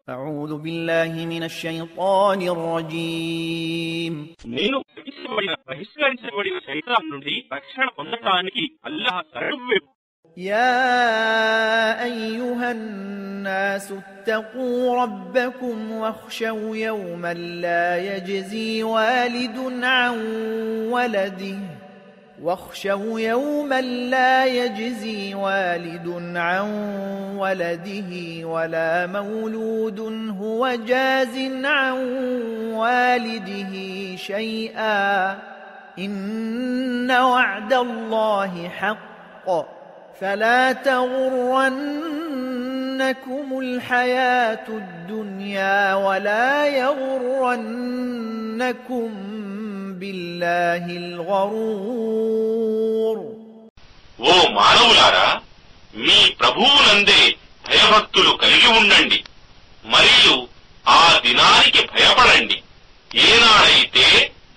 أعوذ بالله من الشيطان الرجيم నేను బహిష్కరించబడిన శైతాన్ నుండి రక్షణ పొందడానికి అల్లాహ్ శరణు. يا أيها الناس اتقوا ربكم واخشوا يوما لا يجزي والد عن ولده عن ولده ولا مولود هو جاز عن والده شيئا إن وعد الله حق فلا تغرنكم الحياة الدنيا ولا يغرنكم بالله الغرور. ఓ మానవులారా, మీ ప్రభువునందే భయభక్తులు కలిగి ఉండండి మరియు ఆ దినానికి భయపడండి. ఏనాడైతే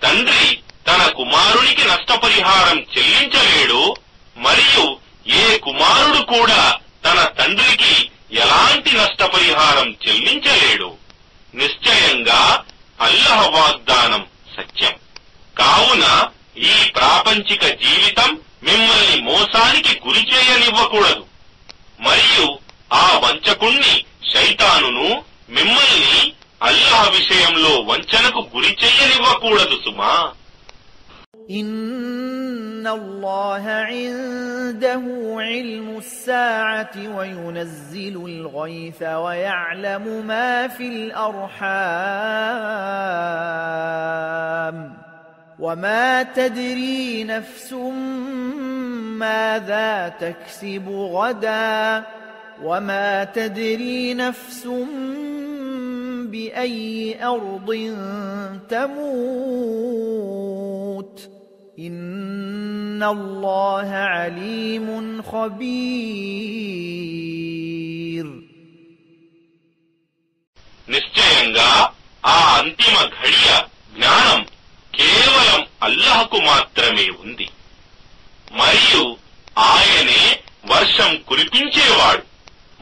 తండ్రి తన కుమారునికి నష్టపరిహారం చెల్లించలేడో మరియు ఏ కుమారుడు కూడా తన తండ్రికి ఎలాంటి నష్టపరిహారం చెల్లించలేడు. నిశ్చయంగా అల్లాహ్ వాగ్దానం సత్యం. కావున ఈ ప్రాపంచిక జీవితం మిమ్మల్ని మోసానికి గురి చేయనివ్వకూడదు మరియు ఆ వంచకుణ్ణి శైతానును మిమ్మల్ని అల్లాహ్ విషయంలో వంచనకు గురి చేయనివ్వకూడదు సుమా. إن الله عنده علم الساعة وينزل الغيث ويعلم ما في الأرحام وما تدري نفس ماذا تكسب غدا وما تدري نفس بأي أرض تموت إن الله عليم خبير. నిశ్చయంగా ఆ అంతిమ ఘడియ జ్ఞానం కేవలం అల్లాహ్కు మాత్రమే ఉంది మరియు ఆయనే వర్షం కురిపించేవాడు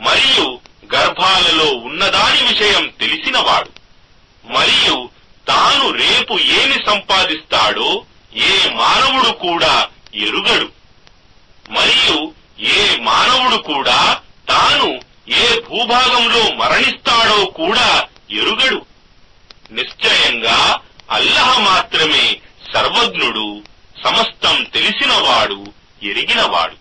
మరియు గర్భాలలో ఉన్నదాని విషయం తెలిసినవాడు మరియు తాను రేపు ఏమి సంపాదిస్తాడో ఏ మానవుడు కూడా ఎరుగడు మరియు ఏ మానవుడు కూడా తాను ఏ భూభాగంలో మరణిస్తాడో కూడా ఎరుగడు. నిశ్చయంగా అల్లాహ్ మాత్రమే సర్వజ్ఞుడు, సమస్తం తెలిసినవాడు, ఎరిగినవాడు.